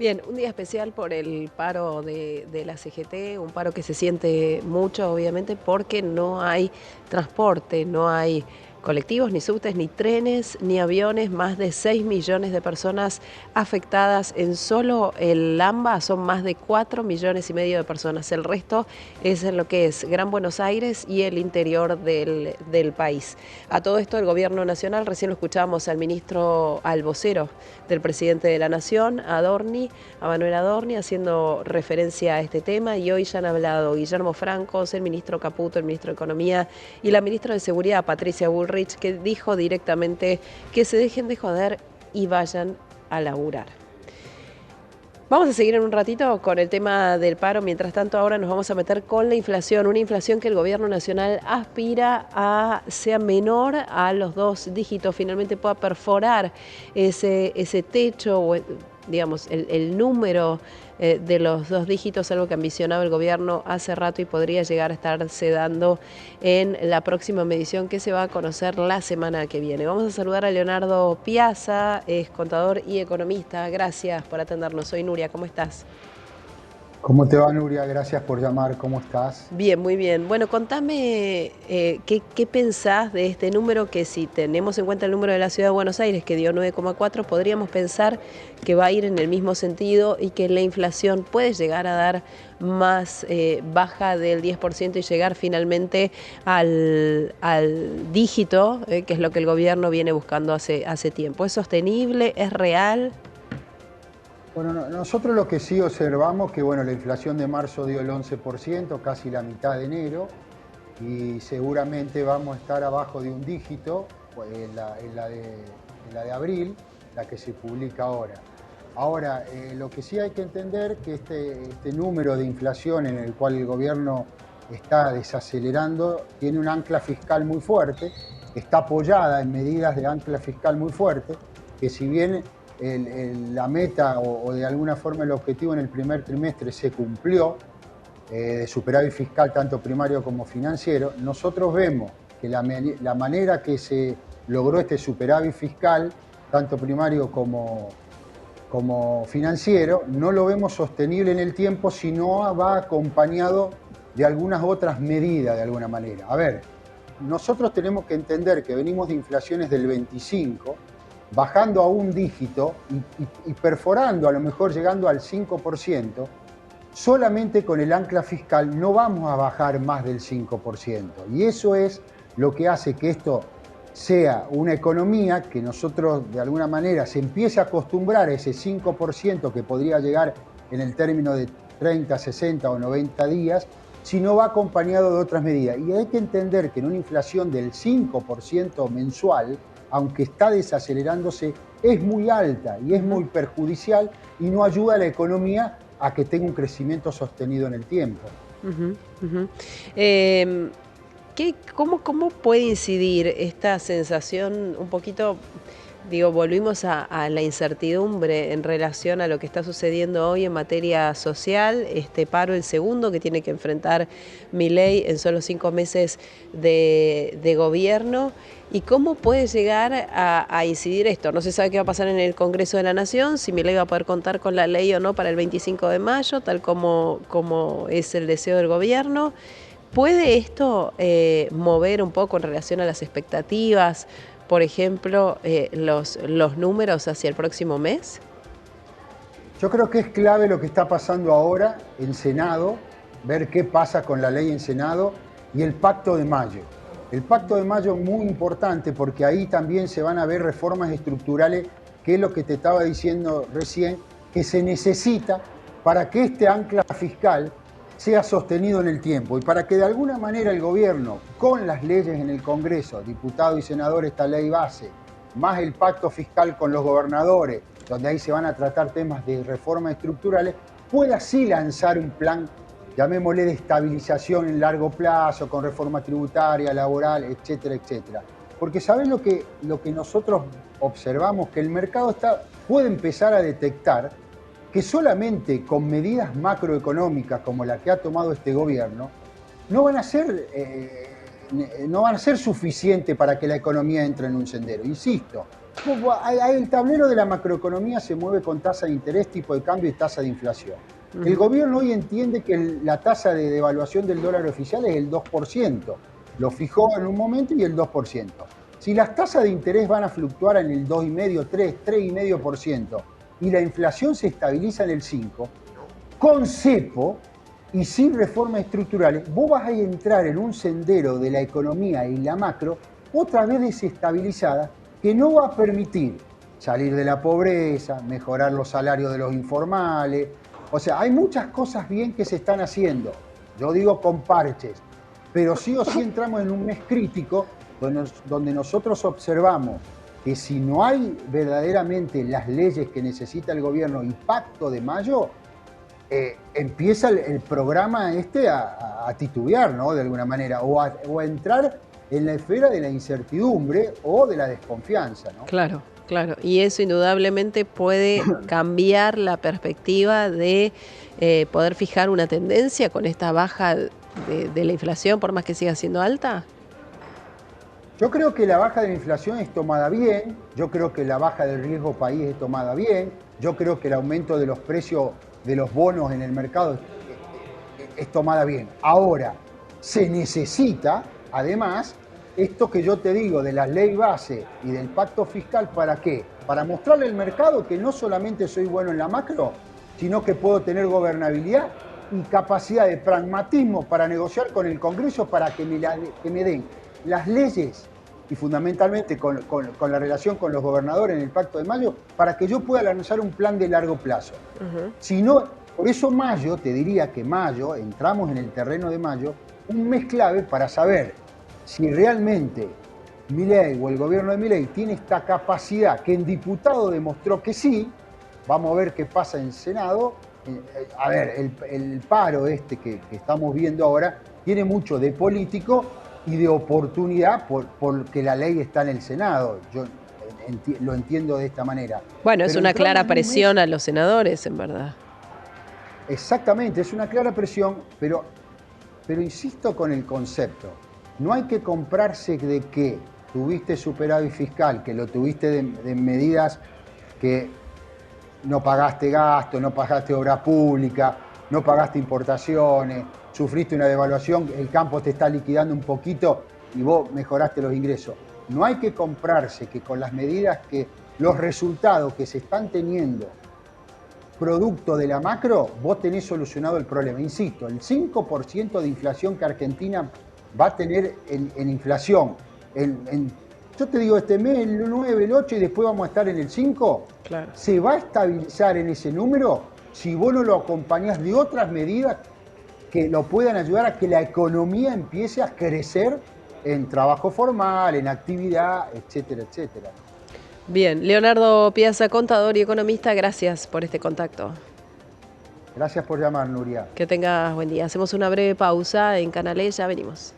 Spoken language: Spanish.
Bien, un día especial por el paro de la CGT, un paro que se siente mucho, obviamente, porque no hay transporte, no hay colectivos, ni subtes, ni trenes, ni aviones, más de 6 millones de personas afectadas. En solo el AMBA son más de 4,5 millones de personas. El resto es en lo que es Gran Buenos Aires y el interior del país. A todo esto, el gobierno nacional, recién lo escuchábamos al vocero del presidente de la Nación, a Manuel Adorni, haciendo referencia a este tema, y hoy ya han hablado Guillermo Francos, el ministro Caputo, el ministro de Economía y la ministra de Seguridad, Patricia Bullrich, que dijo directamente que se dejen de joder y vayan a laburar. Vamos a seguir en un ratito con el tema del paro. Mientras tanto, ahora nos vamos a meter con la inflación, una inflación que el gobierno nacional aspira a sea menor a los 2 dígitos, finalmente pueda perforar ese techo, o digamos, el número de los 2 dígitos, algo que ambicionaba el gobierno hace rato y podría llegar a estarse dando en la próxima medición que se va a conocer la semana que viene. Vamos a saludar a Leonardo Piazza, es contador y economista. Gracias por atendernos. Soy Nuria, ¿cómo estás? ¿Cómo te va, Nuria? Gracias por llamar. ¿Cómo estás? Bien, muy bien. Bueno, contame qué pensás de este número, que si tenemos en cuenta el número de la Ciudad de Buenos Aires, que dio 9,4, podríamos pensar que va a ir en el mismo sentido y que la inflación puede llegar a dar más baja del 10% y llegar finalmente al dígito, que es lo que el gobierno viene buscando hace tiempo. ¿Es sostenible? ¿Es real? Bueno, nosotros lo que sí observamos que bueno, la inflación de marzo dio el 11%, casi la mitad de enero, y seguramente vamos a estar abajo de un dígito pues, en la de abril, la que se publica ahora. Ahora, lo que sí hay que entender que este número de inflación en el cual el gobierno está desacelerando tiene un ancla fiscal muy fuerte, está apoyada en medidas de ancla fiscal muy fuerte, que si bien la meta o de alguna forma el objetivo en el primer trimestre se cumplió, de superávit fiscal tanto primario como financiero, nosotros vemos que la manera que se logró este superávit fiscal, tanto primario como financiero, no lo vemos sostenible en el tiempo si no va acompañado de algunas otras medidas de alguna manera. A ver, nosotros tenemos que entender que venimos de inflaciones del 25, bajando a un dígito y perforando, a lo mejor llegando al 5%, solamente con el ancla fiscal no vamos a bajar más del 5%. Y eso es lo que hace que esto sea una economía que nosotros de alguna manera se empiece a acostumbrar a ese 5% que podría llegar en el término de 30, 60 o 90 días, si no va acompañado de otras medidas. Y hay que entender que en una inflación del 5% mensual, aunque está desacelerándose, es muy alta y es muy perjudicial y no ayuda a la economía a que tenga un crecimiento sostenido en el tiempo. Ujú, ujú. Em, ¿Cómo puede incidir esta sensación un poquito, digo, volvimos a la incertidumbre en relación a lo que está sucediendo hoy en materia social, este paro, el segundo que tiene que enfrentar Milei en solo 5 meses de gobierno? ¿Y cómo puede llegar a incidir esto? No se sabe qué va a pasar en el Congreso de la Nación, si Milei va a poder contar con la ley o no para el 25 de mayo, tal como es el deseo del gobierno. ¿Puede esto mover un poco en relación a las expectativas, por ejemplo, los números hacia el próximo mes? Yo creo que es clave lo que está pasando ahora en Senado, ver qué pasa con la ley en Senado y el Pacto de Mayo. El Pacto de Mayo es muy importante porque ahí también se van a ver reformas estructurales, que es lo que te estaba diciendo recién, que se necesita para que este ancla fiscal sea sostenido en el tiempo y para que de alguna manera el gobierno, con las leyes en el Congreso, diputados y senadores, esta ley base, más el pacto fiscal con los gobernadores, donde ahí se van a tratar temas de reformas estructurales, pueda así lanzar un plan, llamémosle de estabilización en largo plazo, con reforma tributaria, laboral, etcétera, etcétera. Porque ¿sabés lo que nosotros observamos? Que el mercado puede empezar a detectar que solamente con medidas macroeconómicas como la que ha tomado este gobierno, no van a ser suficientes para que la economía entre en un sendero. Insisto, El tablero de la macroeconomía se mueve con tasa de interés, tipo de cambio y tasa de inflación. El Ujú. gobierno hoy entiende que la tasa de devaluación del dólar oficial es el 2%. Lo fijó en un momento y el 2%. Si las tasas de interés van a fluctuar en el 2,5, 3, 3,5% y la inflación se estabiliza en el 5%, con cepo y sin reformas estructurales, vos vas a entrar en un sendero de la economía y la macro otra vez desestabilizada que no va a permitir salir de la pobreza, mejorar los salarios de los informales. O sea, hay muchas cosas bien que se están haciendo. Yo digo con parches, pero sí o sí entramos en un mes crítico donde nosotros observamos que si no hay verdaderamente las leyes que necesita el gobierno y pacto de mayo, empieza el programa a titubear, ¿no? De alguna manera, o a entrar en la esfera de la incertidumbre o de la desconfianza, ¿no? Claro, claro. Y eso indudablemente puede cambiar la perspectiva de poder fijar una tendencia con esta baja de la inflación, por más que siga siendo alta. Yo creo que la baja de la inflación es tomada bien, yo creo que la baja del riesgo país es tomada bien, yo creo que el aumento de los precios de los bonos en el mercado es tomada bien. Ahora, se necesita, además, esto que yo te digo de la ley base y del pacto fiscal, ¿para qué? Para mostrarle al mercado que no solamente soy bueno en la macro, sino que puedo tener gobernabilidad y capacidad de pragmatismo para negociar con el Congreso para que me den las leyes y fundamentalmente con la relación con los gobernadores en el Pacto de Mayo, para que yo pueda lanzar un plan de largo plazo. Ujú. Si no, por eso mayo, te diría que mayo, entramos en el terreno de mayo, un mes clave para saber si realmente Milei o el gobierno de Milei tiene esta capacidad que en diputado demostró que sí. Vamos a ver qué pasa en Senado. A ver, el paro que estamos viendo ahora tiene mucho de político y de oportunidad porque la ley está en el Senado. Yo lo entiendo de esta manera. Bueno, es Pero una entramos clara en un mes. presión a los senadores, en verdad. Exactamente, es una clara presión, pero insisto con el concepto. No hay que comprarse de que tuviste superávit fiscal, que lo tuviste de medidas que no pagaste gasto, no pagaste obra pública, no pagaste importaciones, sufriste una devaluación, el campo te está liquidando un poquito y vos mejoraste los ingresos. No hay que comprarse que con las medidas los resultados que se están teniendo producto de la macro, vos tenés solucionado el problema. Insisto, el 5% de inflación que Argentina va a tener en inflación, yo te digo este mes el 9, el 8 y después vamos a estar en el 5, Claro. se va a estabilizar en ese número si vos no lo acompañás de otras medidas que lo puedan ayudar a que la economía empiece a crecer en trabajo formal, en actividad, etcétera, etcétera. Bien, Leonardo Piazza, contador y economista, gracias por este contacto. Gracias por llamar, Nuria. Que tengas buen día. Hacemos una breve pausa en Canalé, ya venimos.